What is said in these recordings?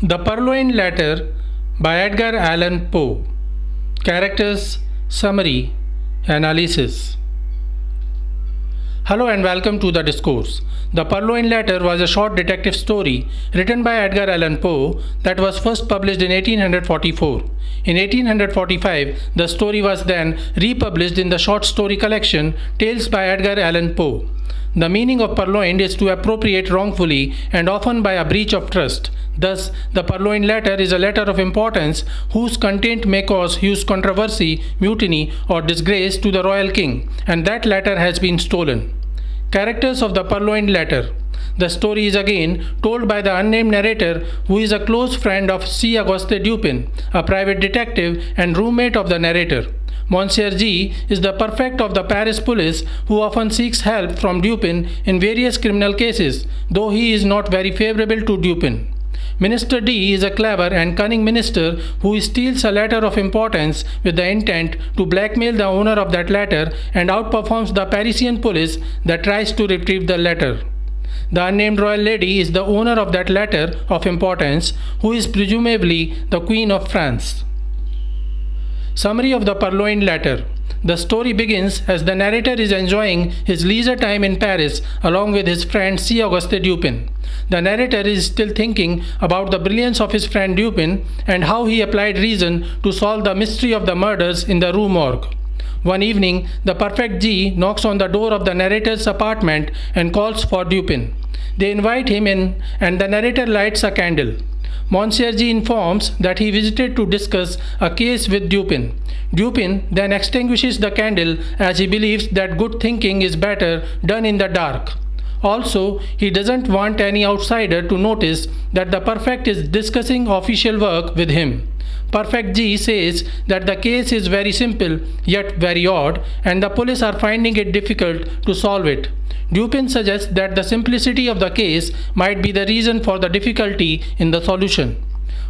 The Purloined Letter by Edgar Allan Poe. Characters, Summary, Analysis. Hello and welcome to the discourse. The Purloined Letter was a short detective story written by Edgar Allan Poe that was first published in 1844. In 1845, the story was then republished in the short story collection Tales by Edgar Allan Poe. The meaning of purloined is to appropriate wrongfully and often by a breach of trust. Thus, the Purloined Letter is a letter of importance whose content may cause huge controversy, mutiny, or disgrace to the royal king, and that letter has been stolen. Characters of the Purloined Letter. The story is again told by the unnamed narrator, who is a close friend of C. Auguste Dupin, a private detective and roommate of the narrator. Monsieur G is the prefect of the Paris police who often seeks help from Dupin in various criminal cases, though he is not very favorable to Dupin. Minister D is a clever and cunning minister who steals a letter of importance with the intent to blackmail the owner of that letter and outperforms the Parisian police that tries to retrieve the letter. The unnamed royal lady is the owner of that letter of importance, who is presumably the Queen of France. Summary of the Purloined Letter. The story begins as the narrator is enjoying his leisure time in Paris along with his friend C. Auguste Dupin. The narrator is still thinking about the brilliance of his friend Dupin and how he applied reason to solve the mystery of the murders in the Rue Morgue. One evening, the prefect G knocks on the door of the narrator's apartment and calls for Dupin. They invite him in and the narrator lights a candle. Monsieur G informs that he visited to discuss a case with Dupin. Dupin then extinguishes the candle as he believes that good thinking is better done in the dark. Also, he doesn't want any outsider to notice that the prefect is discussing official work with him. Prefect G says that the case is very simple yet very odd and the police are finding it difficult to solve it. Dupin suggests that the simplicity of the case might be the reason for the difficulty in the solution.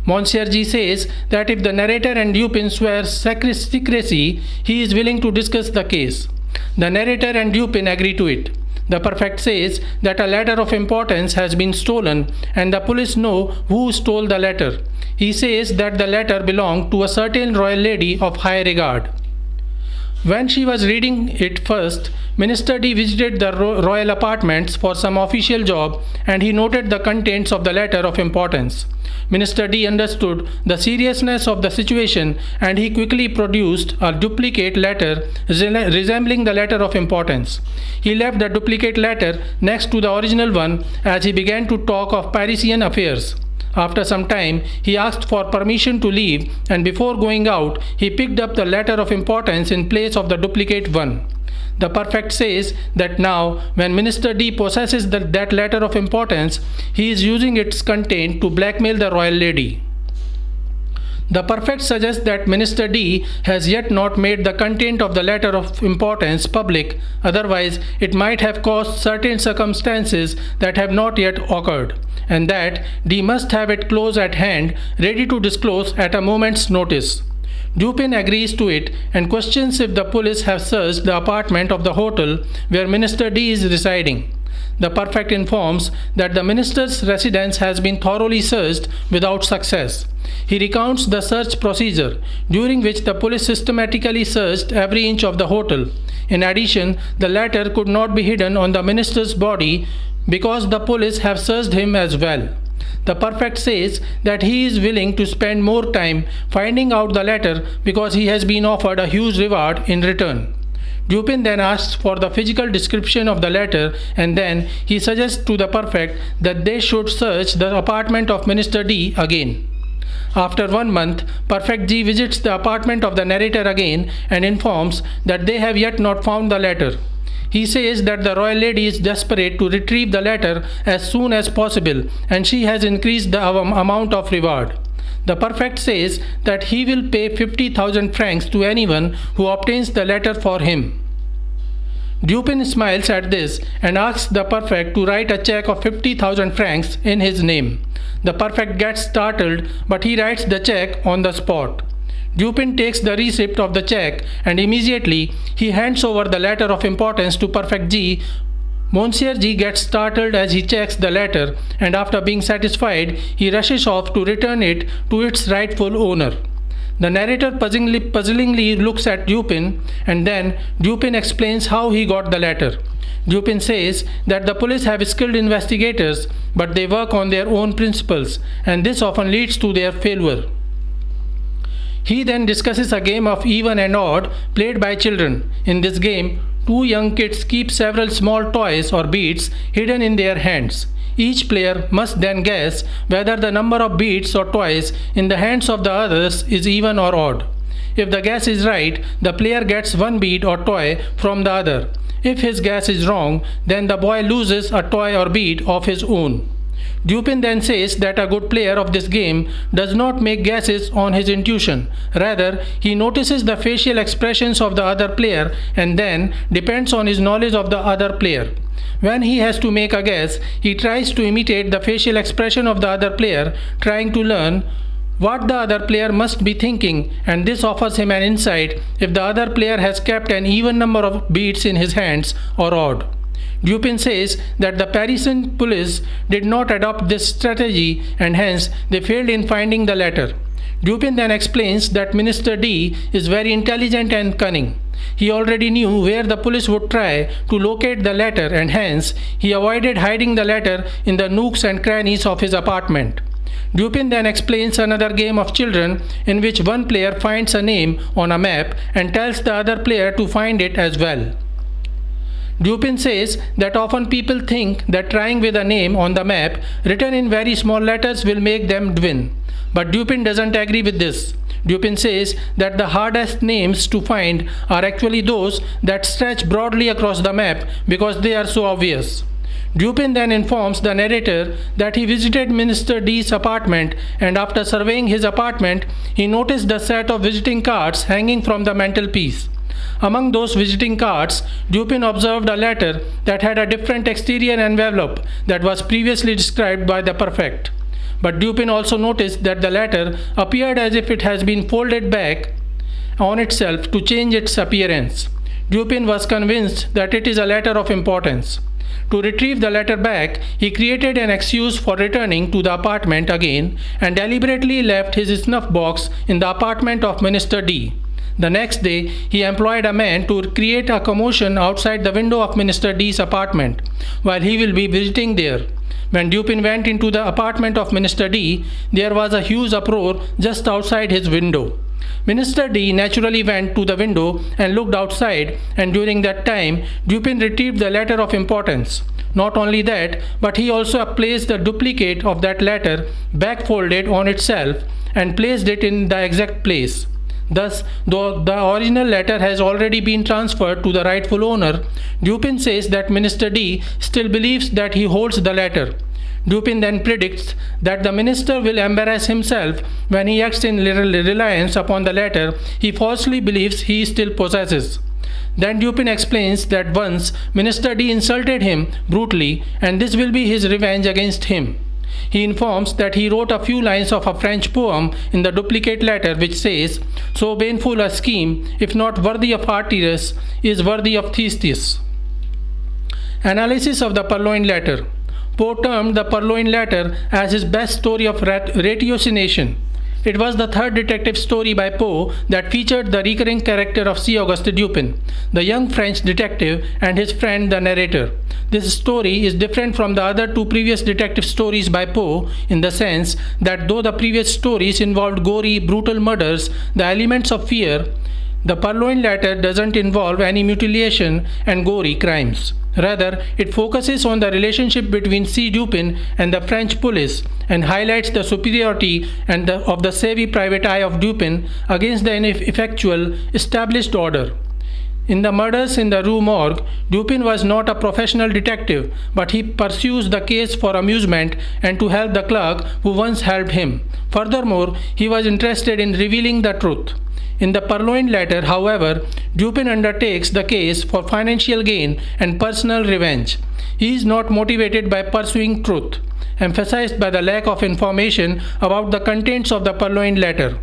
Monsieur G says that if the narrator and Dupin swear secrecy, he is willing to discuss the case. The narrator and Dupin agree to it. The prefect says that a letter of importance has been stolen and the police know who stole the letter. He says that the letter belonged to a certain royal lady of high regard. When she was reading it first, Minister D visited the royal apartments for some official job and he noted the contents of the letter of importance. Minister D understood the seriousness of the situation and he quickly produced a duplicate letter resembling the letter of importance. He left the duplicate letter next to the original one as he began to talk of Parisian affairs. After some time, he asked for permission to leave and before going out, he picked up the letter of importance in place of the duplicate one. The prefect says that now, when Minister D possesses that letter of importance, he is using its content to blackmail the royal lady. The prefect suggests that Minister D has yet not made the content of the letter of importance public, otherwise it might have caused certain circumstances that have not yet occurred, and that D must have it close at hand, ready to disclose at a moment's notice. Dupin agrees to it and questions if the police have searched the apartment of the hotel where Minister D is residing. The prefect informs that the minister's residence has been thoroughly searched without success. He recounts the search procedure, during which the police systematically searched every inch of the hotel. In addition, the letter could not be hidden on the minister's body because the police have searched him as well. The prefect says that he is willing to spend more time finding out the letter because he has been offered a huge reward in return. Dupin then asks for the physical description of the letter and then he suggests to the prefect that they should search the apartment of Minister D again. After 1 month, Prefect G visits the apartment of the narrator again and informs that they have yet not found the letter. He says that the royal lady is desperate to retrieve the letter as soon as possible and she has increased the amount of reward. The prefect says that he will pay 50,000 francs to anyone who obtains the letter for him. Dupin smiles at this and asks the prefect to write a check of 50,000 francs in his name. The prefect gets startled, but he writes the check on the spot. Dupin takes the receipt of the check and immediately he hands over the letter of importance to Prefect G, Monsieur G gets startled as he checks the letter, and after being satisfied, he rushes off to return it to its rightful owner. The narrator puzzlingly looks at Dupin, and then Dupin explains how he got the letter. Dupin says that the police have skilled investigators, but they work on their own principles, and this often leads to their failure. He then discusses a game of even and odd played by children. In this game, two young kids keep several small toys or beads hidden in their hands. Each player must then guess whether the number of beads or toys in the hands of the others is even or odd. If the guess is right, the player gets one bead or toy from the other. If his guess is wrong, then the boy loses a toy or bead of his own. Dupin then says that a good player of this game does not make guesses on his intuition. Rather, he notices the facial expressions of the other player and then depends on his knowledge of the other player. When he has to make a guess, he tries to imitate the facial expression of the other player, trying to learn what the other player must be thinking, and this offers him an insight if the other player has kept an even number of beads in his hands or odd. Dupin says that the Parisian police did not adopt this strategy and hence they failed in finding the letter. Dupin then explains that Minister D is very intelligent and cunning. He already knew where the police would try to locate the letter and hence he avoided hiding the letter in the nooks and crannies of his apartment. Dupin then explains another game of children in which one player finds a name on a map and tells the other player to find it as well. Dupin says that often people think that trying with a name on the map written in very small letters will make them win. But Dupin doesn't agree with this. Dupin says that the hardest names to find are actually those that stretch broadly across the map because they are so obvious. Dupin then informs the narrator that he visited Minister D's apartment and after surveying his apartment, he noticed the set of visiting cards hanging from the mantelpiece. Among those visiting cards, Dupin observed a letter that had a different exterior envelope that was previously described by the prefect. But Dupin also noticed that the letter appeared as if it has been folded back on itself to change its appearance. Dupin was convinced that it is a letter of importance. To retrieve the letter back, he created an excuse for returning to the apartment again and deliberately left his snuff box in the apartment of Minister D. The next day, he employed a man to create a commotion outside the window of Minister D's apartment while he will be visiting there. When Dupin went into the apartment of Minister D, there was a huge uproar just outside his window. Minister D naturally went to the window and looked outside, and during that time, Dupin retrieved the letter of importance. Not only that, but he also placed the duplicate of that letter back-folded on itself and placed it in the exact place. Thus, though the original letter has already been transferred to the rightful owner, Dupin says that Minister D still believes that he holds the letter. Dupin then predicts that the minister will embarrass himself when he acts in reliance upon the letter he falsely believes he still possesses. Then Dupin explains that once Minister D insulted him brutally and this will be his revenge against him. He informs that he wrote a few lines of a French poem in the duplicate letter which says, "So baneful a scheme, if not worthy of Artyrus, is worthy of Theseus." Analysis of the Purloined Letter. Poe termed the Purloined Letter as his best story of ratiocination. It was the third detective story by Poe that featured the recurring character of C. Auguste Dupin, the young French detective, and his friend the narrator. This story is different from the other two previous detective stories by Poe in the sense that though the previous stories involved gory, brutal murders, the elements of fear, the Purloined Letter doesn't involve any mutilation and gory crimes. Rather, it focuses on the relationship between C. Dupin and the French police and highlights the superiority of the savvy private eye of Dupin against the ineffectual established order. In the murders in the Rue Morgue, Dupin was not a professional detective, but he pursues the case for amusement and to help the clerk who once helped him. Furthermore, he was interested in revealing the truth. In the Purloined Letter, however, Dupin undertakes the case for financial gain and personal revenge. He is not motivated by pursuing truth, emphasized by the lack of information about the contents of the Purloined Letter.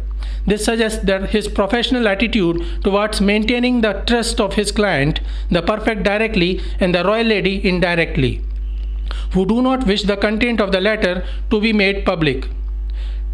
This suggests that his professional attitude towards maintaining the trust of his client, the prefect directly and the royal lady indirectly, who do not wish the content of the letter to be made public.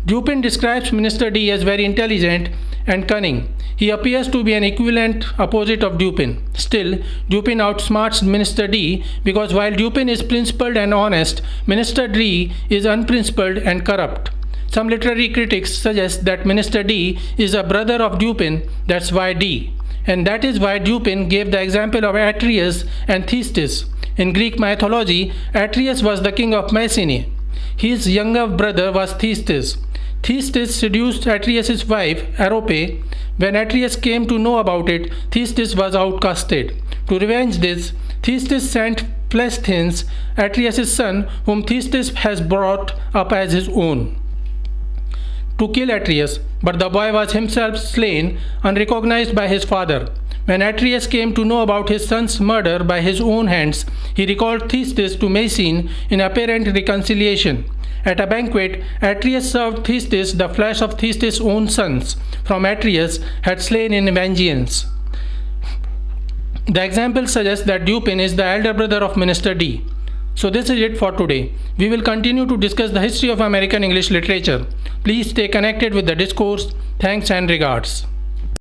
Dupin describes Minister D as very intelligent and cunning. He appears to be an equivalent opposite of Dupin. Still, Dupin outsmarts Minister D because while Dupin is principled and honest, Minister D is unprincipled and corrupt. Some literary critics suggest that Minister D is a brother of Dupin, that's why D. And that is why Dupin gave the example of Atreus and Thistis. In Greek mythology, Atreus was the king of Mycenae. His younger brother was Thistis. Thistis seduced Atreus' wife, Arope. When Atreus came to know about it, Thistis was outcasted. To revenge this, Thistis sent Plesthenes, Atreus' son, whom Thistis has brought up as his own, to kill Atreus, but the boy was himself slain, unrecognized by his father. When Atreus came to know about his son's murder by his own hands, he recalled Thistis to Mycene in apparent reconciliation. At a banquet, Atreus served Thistis the flesh of Thistis' own sons, from Atreus had slain in vengeance. The example suggests that Dupin is the elder brother of Minister D. So this is it for today. We will continue to discuss the history of American English literature. Please stay connected with the discourse. Thanks and regards.